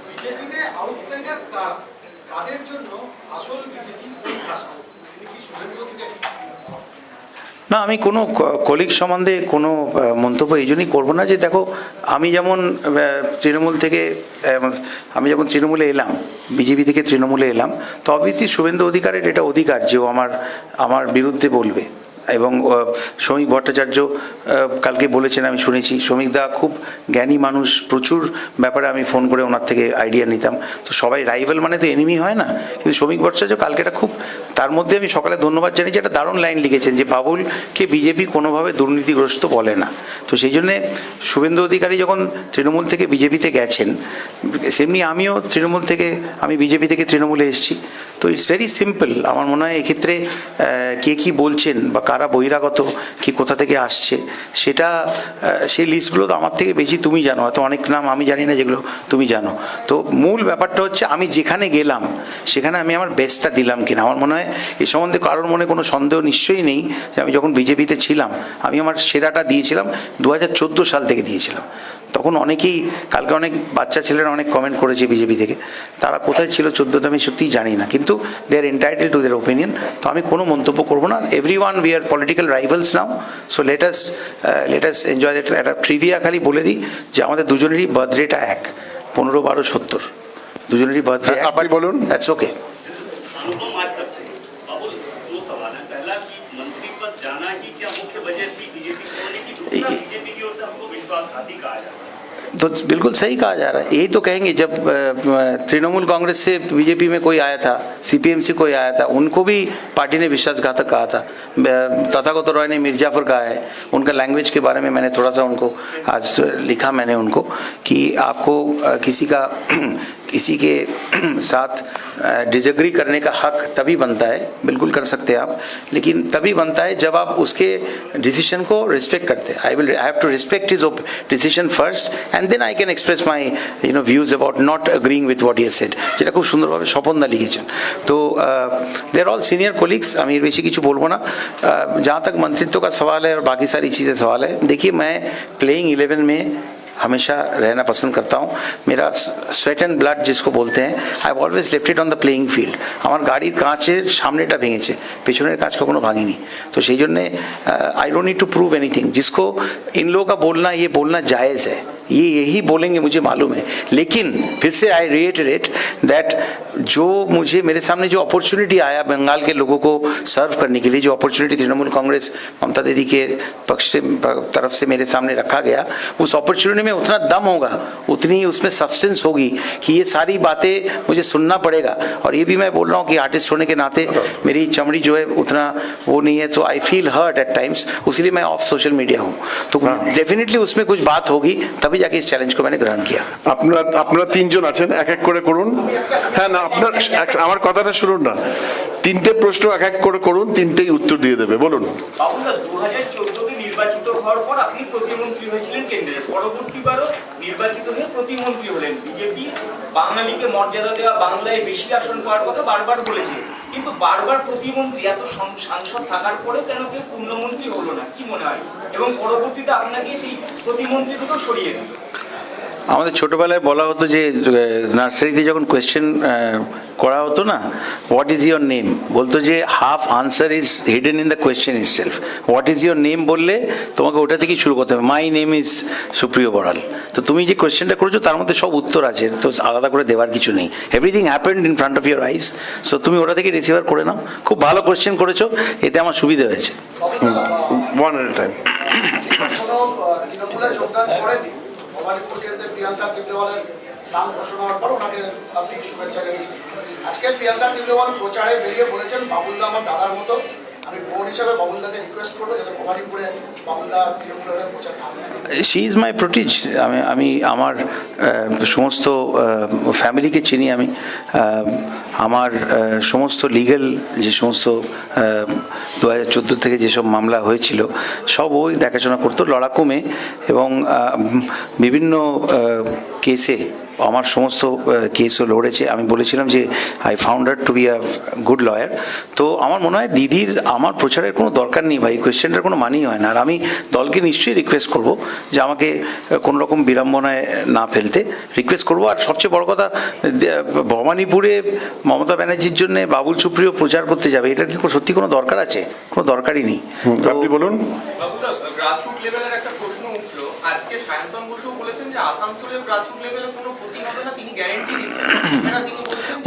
বিজেপিতে আউটসাইডার কাদের জন্য আসল বিজেপি পরিভাষা? তিনি কি শুভেন্দু অধিকারী? না, আমি কোনো কলিগ সম্বন্ধে কোনো মন্তব্য এই জন্যই করবো না যে দেখো, আমি যেমন তৃণমূলে এলাম, বিজেপি থেকে তৃণমূলে এলাম, তো অবভিয়াসলি শুভেন্দু অধিকারের এটা অধিকার যে ও আমার বিরুদ্ধে বলবে। এবং শ্রমিক ভট্টাচার্য কালকে বলেছেন, আমি শুনেছি। শ্রমিকদা খুব জ্ঞানী মানুষ, প্রচুর ব্যাপারে আমি ফোন করে ওনার থেকে আইডিয়া নিতাম। তো সবাই রাইভাল মানে তো এনিমি হয় না, কিন্তু শ্রমিক ভট্টাচার্য কালকে এটা খুব, তার মধ্যে আমি সকালে ধন্যবাদ জানিয়েছি, একটা দারুণ লাইন লিখেছেন যে বাবুলকে বিজেপি কোনোভাবে দুর্নীতিগ্রস্ত বলে না। তো সেই জন্যে শুভেন্দু অধিকারী যখন তৃণমূল থেকে বিজেপিতে গেছেন, সেমনি আমিও আমি বিজেপি থেকে তৃণমূলে এসেছি। তো ইটস ভেরি সিম্পল। আমার মনে হয় এক্ষেত্রে কে কী বলছেন বা কারা বহিরাগত, কি কোথা থেকে আসছে, সেটা সেই লিস্টগুলো তো আমার থেকে বেশি তুমি জানো, হয়তো অনেক নাম আমি জানি না যেগুলো তুমি জানো। তো মূল ব্যাপারটা হচ্ছে আমি যেখানে গেলাম সেখানে আমি আমার বেস্টটা দিলাম কিনা। আমার মনে হয় এ সম্বন্ধে কারোর মনে কোনো সন্দেহ নিশ্চয়ই নেই যে আমি যখন বিজেপিতে ছিলাম আমি আমার সেরাটা দিয়েছিলাম, 2014 সাল থেকে দিয়েছিলাম। তখন অনেকেই, কালকে অনেক বাচ্চা ছেলেরা অনেক কমেন্ট করেছে বিজেপি থেকে, তারা কোথায় ছিল 14তে আমি সত্যিই জানি না, কিন্তু দে আর এন্টাইটেল টু দেয়ার ওপিনিয়ন। তো আমি কোনো মন্তব্য করবো না। Everyone we are political rivals now, so let us enjoy. একটা ট্রিভিয়া খালি বলে দিই যে আমাদের দুজনেরই বার্থডেটা এক, 15, 12, 70, দুজনেরই বার্থডে। আপনি বলুন। That's okay. अनुपम आज तक से बाबुल, दो सवाल है। पहला कि मंत्री पद जाना ही क्या मुख्य वजह थी बीजेपी छोड़ने की? दूसरा, बीजेपी की ओर से हमको विश्वासघाती कहा जा रहा है। तो बिल्कुल सही कहा जा रहा है। यही तो कहेंगे, जब तृणमूल कांग्रेस से बीजेपी में कोई आया था, सीपीएम से कोई आया था, उनको भी पार्टी ने विश्वासघातक कहा था। तथागत रॉय ने मिर्जापुर कहा है। उनका लैंग्वेज के बारे में मैंने थोड़ा सा उनको आज लिखा, मैंने उनको कि आपको किसी के साथ डिसएग्री करने का हक तभी बनता है, बिल्कुल कर सकते हैं आप, लेकिन तभी बनता है जब आप उसके डिसीजन को रिस्पेक्ट करते हैं। I have to respect his decision first and then I can express my views about not agreeing with what he has said, যেটা খুব সুন্দরভাবে স্বপনদা লিখেছেন। তো they are all senior colleagues, আমি এর বেশি কিছু বলবো না। जहाँ तक मंत्रित्व का सवाल है और बाकी सारी चीज़ें सवाल है, देखिए मैं प्लेइंग 11 में हमेशा रहना पसंद करता हूँ। मेरा स्वेट एंड ब्लड जिसको बोलते हैं, I have always left it on the playing field. আমার গাড়ির কাঁচের সামনেটা ভেঙেছে, পেছনের কাঁচ কখনো ভাঙেনি। তো সেই জন্যে I don't need to prove anything. जिसको इन लोगों का बोलना, ये बोलना जायज़ है, ये यही बोलेंगे मुझे मालूम है, लेकिन फिर से आई रिएटरेट दैट जो मुझे मेरे सामने जो अपॉर्चुनिटी आया बंगाल के लोगों को सर्व करने के लिए, जो अपॉर्चुनिटी तृणमूल कांग्रेस ममता दीदी के पक्ष से तरफ से मेरे सामने रखा गया, उस अपॉर्चुनिटी में उतना दम होगा, उतनी ही उसमें सब्सटेंस होगी कि ये सारी बातें मुझे सुनना पड़ेगा। और ये भी मैं बोल रहा हूँ कि आर्टिस्ट होने के नाते मेरी चमड़ी जो है उतना वो नहीं है, so I feel hurt at times, उसलिए मैं ऑफ सोशल मीडिया हूँ। तो डेफिनेटলি उसमें कुछ बात होगी, तभी जाके इस চ্যালেঞ্জ को मैंने গ্রহণ किया। আপনারা তিনজন আছেন, এক এক করে করুন। হ্যাঁ না, আপনার আমার কথাটা শুনুন না, তিনটে প্রশ্ন এক এক করে করুন, তিনটেই উত্তর দিয়ে দেবে। বলুন। বাবুদা 2014-তে নির্বাচিত হওয়ার পর আপনি প্রতিমন্ত্রী হয়েছিলেন কেন্দ্রের, পরবর্তীবারও নির্বাচিত হয়ে প্রতিমন্ত্রী হলেন। বিজেপি বাঙালিকে মর্যাদা দেওয়া, বাংলায় বেশি আসন পাওয়ার কথা বারবার বলেছে, কিন্তু বারবার প্রতিমন্ত্রী এত সাংসদ থাকার পরেও কেন কেউ পূর্ণমন্ত্রী হলো না, কি মনে হয়? এবং পরবর্তীতে আপনাকে সেই প্রতিমন্ত্রী থেকেও সরিয়ে দিল। আমাদের ছোটবেলায় বলা হতো যে নার্সারিতে যখন কোয়েশ্চেন করা হতো না, হোয়াট ইজ ইয়োর নেম, বলতো যে half answer is hidden in the question itself. What is your name বললে তোমাকে ওটা থেকেই শুরু করতে হবে, মাই নেম ইজ সুপ্রিয় বড়াল। তো তুমি যে কোয়েশ্চেনটা করেছো তার মধ্যে সব উত্তর আছে, তো আলাদা করে দেওয়ার কিছু নেই। Everything happened in front of your eyes, so তুমি ওটা থেকে রিসিভার করে নাও। খুব ভালো কোয়েশ্চেন করেছো, এতে আমার সুবিধা হয়েছে। ওয়ান এট এ টাইম। তৃণমূলে যোগদান করেনি, ভবানীপুর কেন্দ্রে প্রিয়াঙ্কা তিবরেওয়ালের নাম ঘোষণা হওয়ার পর ওনাকে আপনি শুভেচ্ছা জানিয়েছেন। আজকে প্রিয়াঙ্কা তিবরেওয়াল প্রচারে বেরিয়ে বলেছেন, বাবুলদা আমার দাদার মতো, আমি বোন হিসাবে বাবুলদাকে রিকোয়েস্ট করবো যাতে ভবানীপুরে বাবুলদা তৃণমূলের প্রচার না হয়। She is my protease. আমি আমার সমস্ত ফ্যামিলিকে চিনি, আমি আমার সমস্ত লিগ্যাল যে সমস্ত 2014 থেকে যেসব মামলা হয়েছিল সব ওই দেখাশোনা করতো, লড়াকু মেয়ে, এবং বিভিন্ন কেসে আমার সমস্ত কেসও লড়েছে। আমি বলেছিলাম যে I found her to be a good lawyer. তো আমার মনে হয় দিদির আমার প্রচারের কোনো দরকার নেই ভাই, কোয়েশ্চেনটার কোনো মানেই হয় না। আর আমি দলকে নিশ্চয়ই রিকোয়েস্ট করব যে আমাকে কোনো রকম বিড়ম্বনায় না ফেলতে রিকোয়েস্ট করব। আর সবচেয়ে বড় কথা, ভবানীপুরে মমতা ব্যানার্জির জন্য বাবুল সুপ্রিয় প্রচার করতে যাবে, এটার কি সত্যি কোনো দরকার আছে? কোনো দরকারই নেই। তো আপনি বলুন। বাবুদা, গ্রাসরুট লেভেলের একটা প্রশ্ন উঠলো আজকে, সায়ন্তন বসু বলেছেন যে আসানসোলের গ্রাসরুট লেভেলে কোনো ক্ষতি হবে না, তিনি গ্যারান্টি দিচ্ছেন।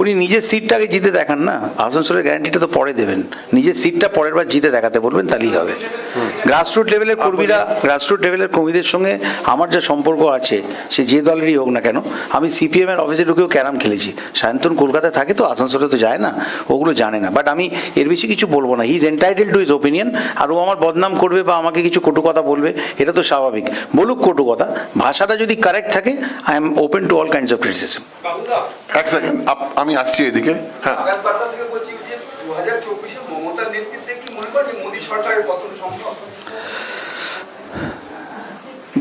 উনি নিজের সিটটাকে জিতে দেখান না, আসানসোলের গ্যারান্টিটা তো পরে দেবেন, নিজের সিটটা পরের বার জিতে দেখাতে বলবেন, তাহলেই হবে। গ্রাসরুট লেভেলের কর্মীরা, গ্রাসরুট লেভেলের কর্মীদের সঙ্গে আমার যা সম্পর্ক আছে, সে যে দলেরই হোক না কেন, আমি সিপিএম এর অফিসে ঢুকেও ক্যারাম খেলেছি। সায়ন্তন কলকাতায় থাকে তো, আসানসোলে তো যায় না, ওগুলো জানে না। বাট আমি এর বেশি কিছু বলবো না, he is entitled to his opinion. আর ও আমার বদনাম করবে বা আমাকে কিছু কটু কথা বলবে, এটা তো স্বাভাবিক, বলুক কটু কথা, ভাষাটা যদি কারেক্ট থাকে, I am open to all kinds of criticism. এক সেকেন্ড, আমি আসছি এদিকে। হ্যাঁ, বার্তা থেকে বলছি যে 2024-এ মমতার নেতৃত্বে কি মনে করেন যে মোদী সরকারের পতন সম্ভব?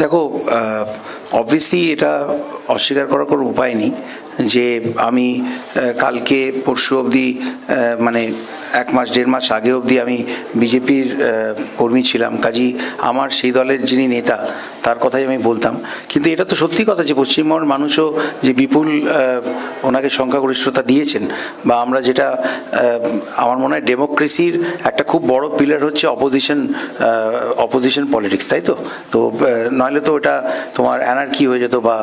দেখো, অবভিয়াসলি এটা অস্বীকার করার কোনো উপায় নেই যে আমি কালকে পরশু অবধি, মানে 1 মাস 1.5 মাস আগে অবধি আমি বিজেপির কর্মী ছিলাম, কাজী আমার সেই দলের যিনি নেতা তার কথাই আমি বলতাম। কিন্তু এটা তো সত্যি কথা যে পশ্চিমবঙ্গের মানুষও যে বিপুল ওনাকে সংখ্যাগরিষ্ঠতা দিয়েছেন, বা আমরা যেটা আমার মনে হয় ডেমোক্রেসির একটা খুব বড় পিলার হচ্ছে অপোজিশন পলিটিক্স, তাই তো? তো নইলে তো ওটা তোমার অ্যানার্কি হয়ে যেত বা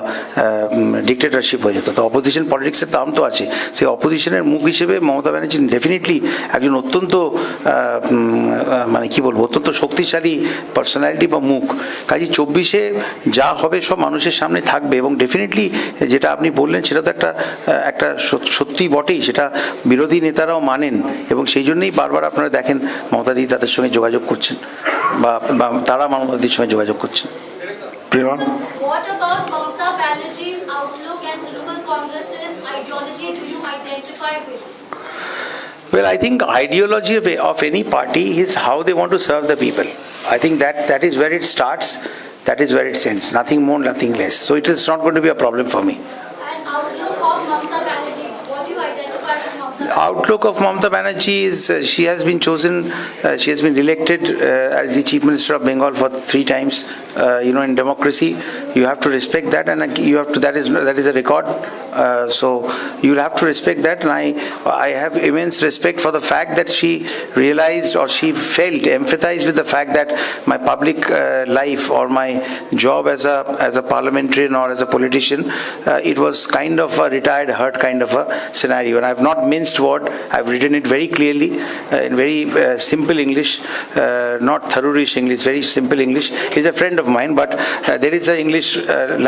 ডিক্টেটরশিপ হয়ে যেত। তো অপোজিশন পলিটিক্সের দাম তো আছে, সেই অপোজিশনের মুখ হিসেবে মমতা ব্যানার্জি ডেফিনেটলি একজন অত্যন্ত মানে কি বলবো, অত্যন্ত শক্তিশালী পার্সোনালিটি বা মুখ। কাজে 24-এ যা হবে সব মানুষের সামনে থাকবে, এবং ডেফিনেটলি যেটা আপনি বললেন সেটা তো একটা সত্যি বটেই, সেটা বিরোধী নেতারাও মানেন, এবং সেই জন্যই বারবার আপনারা দেখেন মমতা দিদি তাদের সঙ্গে যোগাযোগ করছেন, বা তারা মমতা দিদির সঙ্গে যোগাযোগ করছেন। প্রিয়া, What about Mamata Banerjee's outlook and Trinamool Congress's ideology do you identify with? Well, I think ideology of any party is how they want to serve the people. I think that is where it starts, that is where it ends. Nothing more, nothing less. So it is not going to be a problem for me. And outlook of Mamata Banerjee, what do you identify with Mamata Banerjee? Outlook of Mamata Banerjee is she has been chosen, she has been elected as the Chief Minister of Bengal for 3 times. in democracy, you have to respect that, and you have to. That is a record. So you'll have to respect that, and I have immense respect for the fact that she realized, or she empathized with the fact that my public life or my job as a parliamentarian or as a politician, it was kind of a retired hurt kind of a scenario, and I've not minced word. I've written it very clearly in very simple English, not Tharurish English, very simple English. He's a friend of mine, but there is an English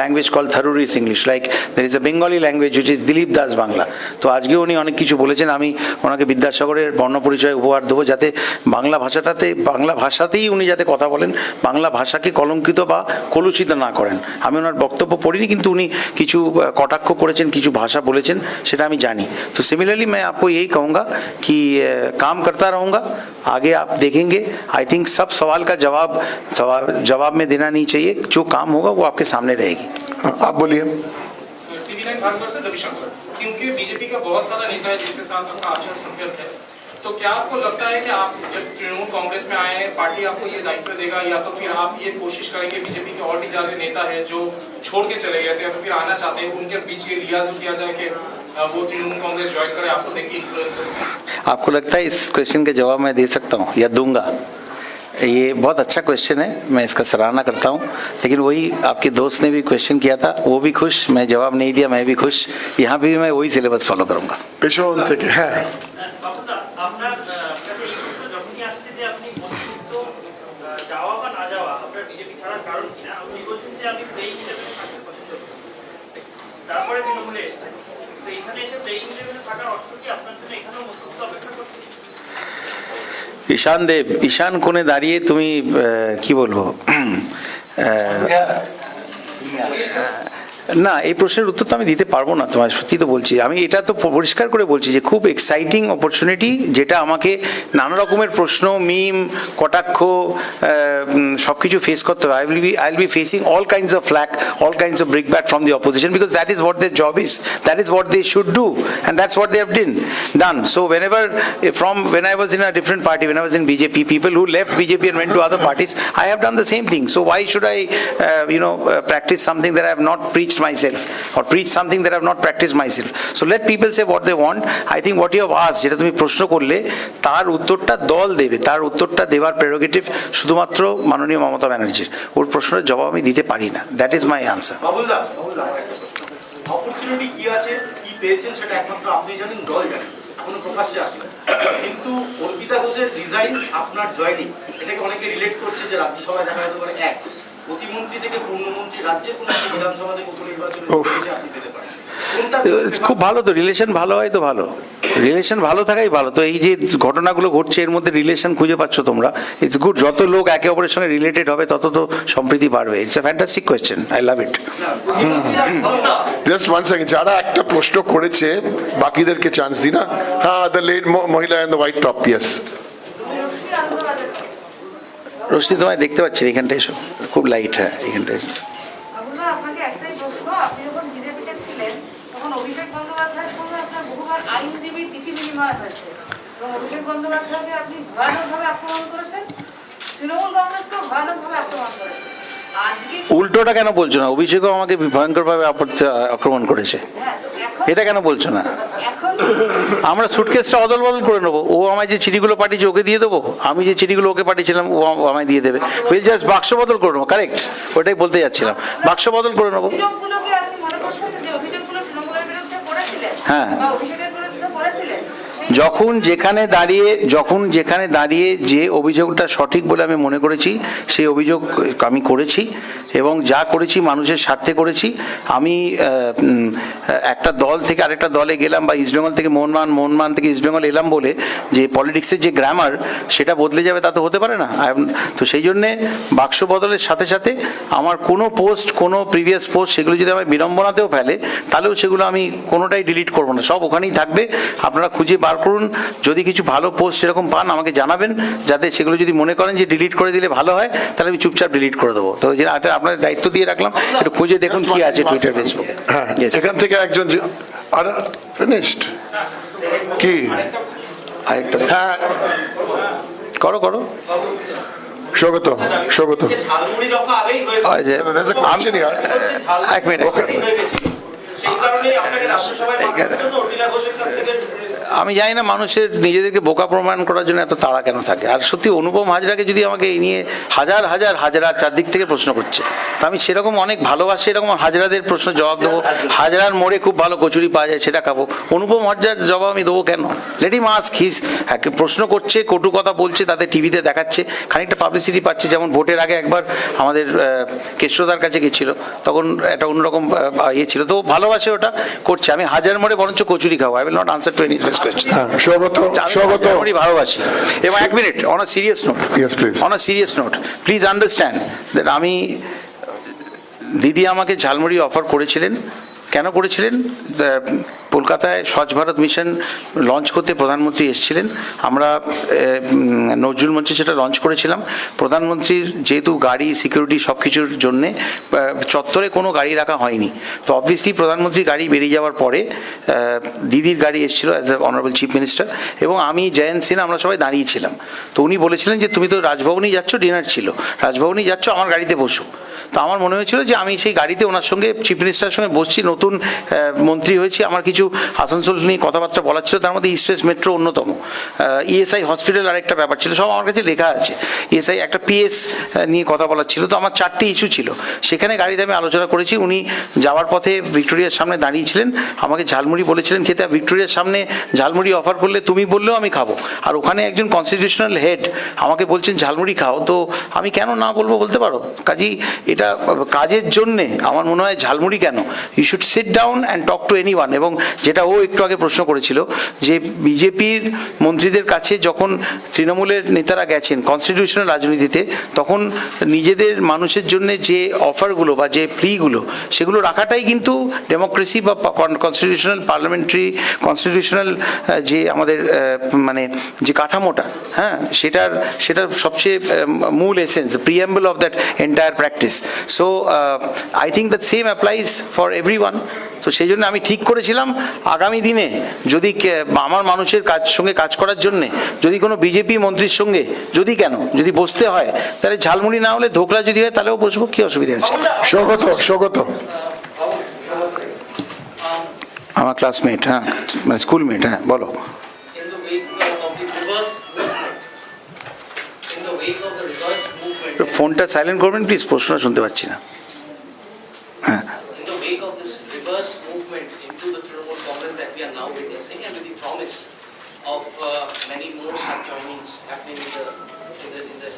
language called Tharurish English, like there is a Bengali language which is Dilip Das Bangla. তো আজকে উনি অনেক কিছু বলেছেন, আমি ওনাকে বিদ্যাসাগরের বর্ণপরিচয় উপহার দেবো, যাতে বাংলা ভাষাতেই উনি যাতে কথা বলেন, বাংলা ভাষাকে কলঙ্কিত বা কলুষিত না করেন। আমি ওনার বক্তব্য পড়িনি, কিন্তু উনি কিছু কটাক্ষ করেছেন, কিছু ভাষা বলেছেন, সেটা আমি জানি। তো सिमिलरली मैं आपको यही कहूँगा कि काम करता रहूँगा, आगे आप देखेंगे। आई थिंक सब सवाल का जवाब में देना नहीं चाहिए, जो काम होगा वो आपके सामने रहेगी। आप बोलिए। टीवी9 भारतवर्ष से रविशंकर, क्योंकि बीजेपी का बहुत सारा नेता है जिसके साथ आपका अच्छा संपर्क है, तो क्या आपको लगता है कि आप जब तृणमूल कांग्रेस में आए हैं, पार्टी आपको ये दायित्व देगा, या तो फिर आप ये कोशिश करेंगे बीजेपी के और भी ज्यादा नेता है जो छोड़ के चले गए थे, या तो फिर आना चाहते हैं, उनके बीच ये रियाज किया जाए कि वो तृणमूल कांग्रेस ज्वाइन करे, आपको देख के इन्फ्लुएंस हो? आपको लगता है इस क्वेश्चन के जवाब मैं दे सकता हूँ या दूंगा? ये बहुत अच्छा क्वेश्चन है, मैं इसका सराहना करता हूँ, लेकिन वही आपके दोस्त ने भी क्वेश्चन किया था, वो भी खुश, मैं जवाब नहीं दिया, मैं भी खुश। यहाँ भी मैं वही सिलेबस फॉलो करूँगा। পেছন থেকে হ্যাঁ, বাবুদা, আপনার কাছে এই প্রশ্ন যখনই আসছে যে আপনি মন্ত্রিত্ব যাওয়া বা না যাওয়া আপনার বিজেপি ছাড়ার কারণ কিনা, আপনি বলছেন যে আমি প্লেইং ইলেভেনে থাকতে পছন্দ করি, তারপরে তৃণমূলে এসেছেন। তো এখানে এসে প্লেইং ইলেভেনে থাকার অর্থ কি আপনার জন্য এখানেও মধ্যস্থ অপেক্ষা করছে? ঈশান কোণে দাঁড়িয়ে তুমি কি বলবো, না এই প্রশ্নের উত্তর তো আমি দিতে পারবো না তোমায়, সত্যি তো বলছি। আমি এটা তো পরিষ্কার করে বলছি যে খুব এক্সাইটিং অপরচুনিটি, যেটা আমাকে নানা রকমের প্রশ্ন, মিম, কটাক্ষ সব কিছু ফেস করতে হবে। I will be facing all kinds of flak, all kinds of brickbat from the opposition, because that is what their job is, that is what they should do, and that's what they have done. So when I was in a different party, when I was in BJP, people who left BJP and went to other parties, I have done the same thing. So why should I practice something that I have not preached myself, or preach something that I have not practiced myself? So let people say what they want. I think what you have asked, যেটা তুমি প্রশ্ন করলে, তার উত্তরটা দল দেবে, তার উত্তরটা দেওয়ার প্রেরোগেটিভ শুধুমাত্র মাননীয় মমতা ব্যানার্জির। ওর প্রশ্নের জবাব আমি দিতে পারি না। That is my answer. বাবুদা, অপরচুনিটি কি আছে, কি পেয়েছেন সেটা একমাত্র আপনি জানেন, দল জানেন, এখনো প্রকাশ্যে আসেনি। কিন্তু অর্পিতা ঘোষের রিজাইন, আপনার জয়নিং, এটাকে অনেকে রিলেট করছে যে রাজ্যসভায় দেখা যেতে পারে এক প্রতিমন্ত্রী থেকে পূর্ণমন্ত্রী, রাজ্যের কোনো বিধানসভা থেকে উপনির্বাচনে আপনি পেতে পারেন। খুব ভালো তো, রিলেশন ভালো হয় তো ভালো, রিলেশন ভালো থাকাই ভালো। তো এই যে ঘটনাগুলো ঘটছে এর মধ্যে রিলেশন খুঁজে পাচ্ছ তোমরা, ইটস গুড। যত লোক একে অপরের সঙ্গে রিলেটেড হবে তত তো সম্প্রীতি বাড়বে। It's a fantastic question, I love it. Just one second, যারা একটা প্রশ্ন করেছে বাকিদেরকে চান্স দি না। হ্যাঁ, দ্য লেড মহিলা in the white top, yes. Roshni তোমায় দেখতে পাচ্ছি, এখানটা এসো, খুব লাইট। হ্যাঁ, এখানটা এসো। আপনাকে একটাই প্রশ্ন, আপনি যখন বিজেপিতে ছিলেন তখন অভিষেক বন্দ্যোপাধ্যায়ের সঙ্গে আপনার বহুবার আইনজীবীর চিঠি বিনিময় হয়েছে, এবং অভিষেক বন্দ্যোপাধ্যায়কে আপনি ভয়ানকভাবে আক্রমণ করেছেন, তৃণমূল কংগ্রেসকেও ভয়ানকভাবে আক্রমণ করেছেন। আজকে উল্টোটা কেন বলছো না? অভিষেকও আমাকে ভয়ঙ্করভাবে আক্রমণ করেছে, হ্যাঁ, তো এখন এটা কেন বলছো না? এখন আমরা সুটকেসটা অদল বদল করে নেবো। ও আমায় যে চিঠিগুলো পাঠিয়েছে ওকে দিয়ে দেবো, আমি যে চিঠিগুলো ওকে পাঠিয়েছিলাম ও আমায় দিয়ে দেবে। উইল জাস্ট বাক্স বদল করে নেবো। কারেক্ট, ওটাই বলতে যাচ্ছিলাম, বাক্স বদল করে নেবো। অভিযোগগুলোকে আপনি মনে করছেন যে অভিযোগগুলো তৃণমূলের বিরুদ্ধে করেছিলেন হ্যাঁ, বা অভিষেকের বিরুদ্ধে করেছিলেন, যখন যেখানে দাঁড়িয়ে যে অভিযোগটা সঠিক বলে আমি মনে করেছি সেই অভিযোগ আমি করেছি, এবং যা করেছি মানুষের স্বার্থে করেছি। আমি একটা দল থেকে আরেকটা দলে গেলাম, বা ইস্টবেঙ্গল থেকে মোহনবাগান থেকে ইস্টবেঙ্গল এলাম বলে যে পলিটিক্সের যে গ্রামার সেটা বদলে যাবে তা তো হতে পারে না। তো সেই জন্যে বাক্স বদলের সাথে সাথে আমার কোনো পোস্ট, কোনো প্রিভিয়াস পোস্ট, সেগুলো যদি আমার বিড়ম্বনাতেও ফেলে তাহলেও সেগুলো আমি কোনোটাই ডিলিট করবো না, সব ওখানেই থাকবে। আপনারা খুঁজে বার করুন, যদি কিছু ভালো পোস্ট এরকম পান আমাকে জানাবেন, যাতে সেগুলো যদি মনে করেন যে ডিলিট করে দিলে ভালো হয় তাহলে আমি চুপচাপ ডিলিট করে দেবো। তো আপনাদের দায়িত্ব দিয়ে রাখলাম, একটু খুঁজে দেখুন কি আছে টুইটার, ফেসবুকে। হ্যাঁ, এখান থেকে একজন আর ফিনিশড কি? আরেকটা হ্যাঁ, করো। স্বাগত স্বাগত যে ঝালমুড়ি রফা আগেই হয়ে There's a question here. এক মিনিট, আগেই হয়ে গেছিল সেই কারণে আপনাকে রাষ্ট্রসভায় পাঠানোর জন্য অর্টিলা ঘোষের কাছ থেকে আমি জানি না মানুষের নিজেদেরকে বোকা প্রমাণ করার জন্য এত তাড়া কেন থাকে। আর সত্যি অনুপম হাজরাকে যদি আমাকে এই নিয়ে হাজার হাজার হাজরা চারদিক থেকে প্রশ্ন করছে, তা আমি সেরকম অনেক ভালোবাসি, এরকম হাজরাদের প্রশ্ন জবাব দেবো। হাজরার মোড়ে খুব ভালো কচুরি পাওয়া যায়, সেটা খাবো। অনুপম হাজরার জবাব আমি দেবো কেন? Let him ask. প্রশ্ন করছে, কটু কথা বলছে, তাদের টিভিতে দেখাচ্ছে, খানিকটা পাবলিসিটি পাচ্ছে। যেমন ভোটের আগে একবার আমাদের কেশরদার কাছে গেছিল, তখন একটা অন্যরকম ইয়ে ছিল, তো ভালোবাসে, ওটা করছে। আমি হাজার মোড়ে বরঞ্চ কচুরি খাবো। I will not answer to any question. স্বাগত স্বাগত আমি ভালোবাসি। এবং এক minute, on a serious note, Yes, please. On a serious note, please understand that আমি, দিদি আমাকে ঝালমুড়ি অফার করেছিলেন। কেন করেছিলেন? কলকাতায় স্বচ্ছ ভারত মিশন লঞ্চ করতে প্রধানমন্ত্রী এসেছিলেন। আমরা নজরুল মঞ্চে সেটা লঞ্চ করেছিলাম। প্রধানমন্ত্রীর যেহেতু গাড়ি, সিকিউরিটি সব কিছুর জন্যে চত্বরে কোনো গাড়ি রাখা হয়নি, তো অবভিয়াসলি প্রধানমন্ত্রীর গাড়ি বেরিয়ে যাওয়ার পরে দিদির গাড়ি এসেছিল as the honourable chief minister, এবং আমি, জয়ন্ত সিনহা, আমরা সবাই দাঁড়িয়েছিলাম। তো উনি বলেছিলেন যে তুমি তো রাজভবনেই যাচ্ছ, ডিনার ছিল, রাজভবনেই যাচ্ছ, আমার গাড়িতে বসো। তো আমার মনে হয়েছিল যে আমি সেই গাড়িতে ওনার সঙ্গে, চিফ মিনিস্টারের সঙ্গে বসছি, নতুন মন্ত্রী হয়েছি, আমার কিছু আসানসোল নিয়ে কথাবার্তা বলার ছিল, তার মধ্যে ইস্ট ওয়েস্ট মেট্রো অন্যতম, ইএসআই হসপিটাল আরেকটা ব্যাপার ছিল, সব আমার কাছে লেখা আছে। ইএসআই একটা পিএস নিয়ে কথা বলার ছিল, তো আমার 4টি ইস্যু ছিল। সেখানে গাড়িতে আমি আলোচনা করেছি। উনি যাওয়ার পথে ভিক্টোরিয়ার সামনে দাঁড়িয়েছিলেন, আমাকে ঝালমুড়ি বলেছিলেন খেতে। ভিক্টোরিয়ার সামনে ঝালমুড়ি অফার করলে তুমি বললেও আমি খাবো, আর ওখানে একজন কনস্টিটিউশনাল হেড আমাকে বলছেন ঝালমুড়ি খাও, তো আমি কেন না বলবো বলতে পারো? কাজেই এটা কাজের জন্যে আমার মনে হয় ঝালমুড়ি কেন, you should sit down and talk to anyone. এবং যেটা ও একটু আগে প্রশ্ন করেছিল, যে বিজেপির মন্ত্রীদের কাছে যখন তৃণমূলের নেতারা গেছেন কনস্টিটিউশনাল রাজনীতিতে, তখন নিজেদের মানুষের জন্য যে অফারগুলো বা যে প্লিগুলো, সেগুলো রাখাটাই কিন্তু ডেমোক্রেসি বা কনস্টিটিউশনাল পার্লামেন্টারি কনস্টিটিউশনাল যে আমাদের মানে যে কাঠামোটা, হ্যাঁ, সেটার সবচেয়ে মূল essence, preamble of that entire practice. So I think that same applies for everyone. তো সেই জন্য আমি ঠিক করেছিলাম, আগামী দিনে যদি আমার মানুষের সঙ্গে কাজ করার জন্যে যদি কোনো বিজেপি মন্ত্রীর সঙ্গে যদি বসতে হয়, তাহলে ঝালমুড়ি না হলে ধোকলা যদি হয় তাহলেও বসবো, কি অসুবিধা আছে? স্বাগত স্বাগত আমার ক্লাসমেট, হ্যাঁ, মানে স্কুলমেট, হ্যাঁ, বলো। in the wake of the reverse movement, in the wake of the reverse movement, ফোনটা সাইলেন্ট করবেন প্লিজ, প্রশ্ন শুনতে পাচ্ছি না। হ্যাঁ, in the wake of this reverse movement into the Trinamool Congress that we are now witnessing, and with the promise of many more such joinings happening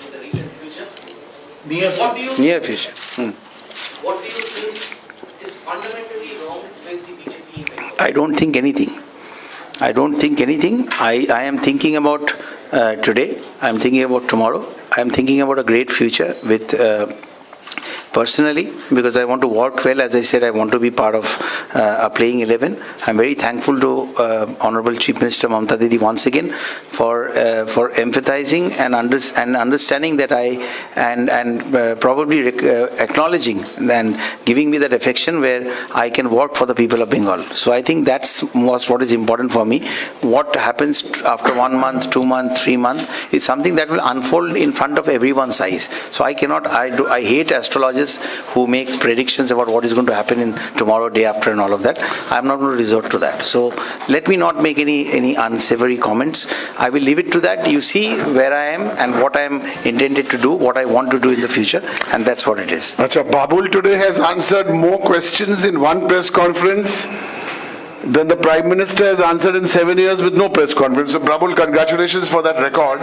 in the recent future, what do you near future. think is fundamentally wrong with the BJP in Bengal? I don't think anything. I don't think anything. I am thinking about today. I am thinking about tomorrow. I am thinking about a great future with personally, because I want to work well. As I said, I want to be part of a playing 11. I'm very thankful to Honorable Chief Minister Mamata Didi once again for empathizing and understanding that and probably acknowledging and giving me that affection where I can work for the people of Bengal. So I think that's what is important for me. What happens after 1 month, 2 months, 3 months is something that will unfold in front of everyone's eyes. So I hate astrologers who make predictions about what is going to happen in tomorrow, day after, and all of that. I'm not going to resort to that. So let me not make any unsavory comments. I will leave it to that. You see where I am and what I am intended to do, what I want to do in the future, and that's what it is. Acha, Babul today has answered more questions in one press conference than the Prime Minister has answered in 7 years with no press conference. So Babul, congratulations for that record.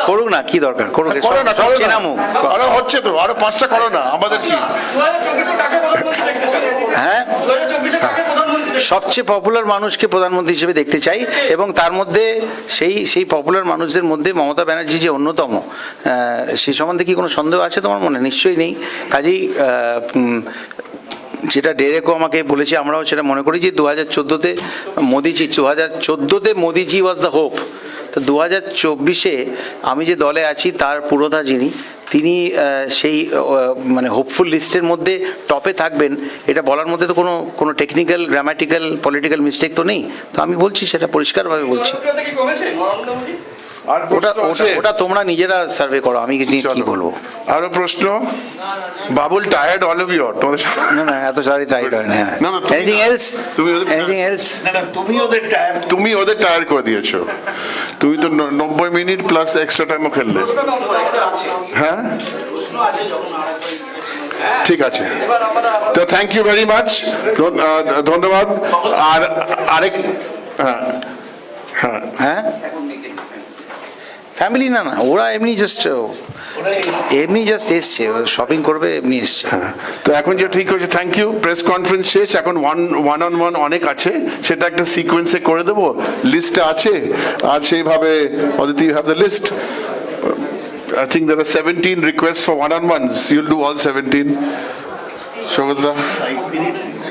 করুক না, কি দরকার, করুক, করো না, করো চেনা না। মুখ। আরো হচ্ছে তো, আরো 5টা করো না, আমাদের কি? হ্যাঁ, সবচেয়ে পপুলার মানুষকে প্রধানমন্ত্রী হিসেবে দেখতে চাই, এবং তার মধ্যে সেই পপুলার মানুষদের মধ্যে মমতা ব্যানার্জি যে অন্যতম, সে সম্বন্ধে কি কোনো সন্দেহ আছে তোমার মনে? নিশ্চয়ই নেই। কাজেই যেটা ডেরেকও আমাকে বলেছে, আমরাও সেটা মনে করি যে 2014-তে মোদিজি ওয়াজ দ্য হোপ। তো 2024-এ আমি যে দলে আছি তার পুরোধা যিনি, তিনি সেই মানে হোপফুল লিস্টের মধ্যে টপে থাকবেন, এটা বলার মধ্যে তো কোনো টেকনিক্যাল, গ্রামাটিক্যাল, পলিটিক্যাল মিস্টেক তো নেই। তো আমি বলছি, সেটা পরিষ্কারভাবে বলছি। আর ওটা প্রশ্ন ওটা আছে? ওটা তোমরা নিজেরা সার্ভে করো, আমি কি কি চলো। বলবো? আরো প্রশ্ন? Babul tired all of your তোমাদের না না, এত সারি টাইট হয় না। না, না, তুমি এনিথিং না। এলস? তুমি ওদের- এনিথিং এলস? না না, তুমি ওদের টায়ার তুমি ওদের টায়ার করে দিয়েছো। তুমি তো 90 মিনিট প্লাস এক্সট্রা টাইমও খেললে। হ্যাঁ ঠিক আছে, তো থ্যাংক ইউ ভেরি মাচ, ধন্যবাদ। আর আরেক হ্যাঁ হ্যাঁ হ্যাঁ, ফ্যামিলি না না, ওরা এমনি জাস্ট এসছে, শপিং করবে, এমনি এসছে। তো এখন যে ঠিক হয়েছে, থ্যাংক ইউ। প্রেস কনফারেন্স শেষ, এখন ওয়ান অন ওয়ান অনেক আছে, সেটা একটা সিকোয়েন্সে করে দেবো, লিস্টে আছে। আর সেইভাবে Aditi, you have the list. I think there are 17 requests for one-on-ones. You'll do all 17. Shobhata.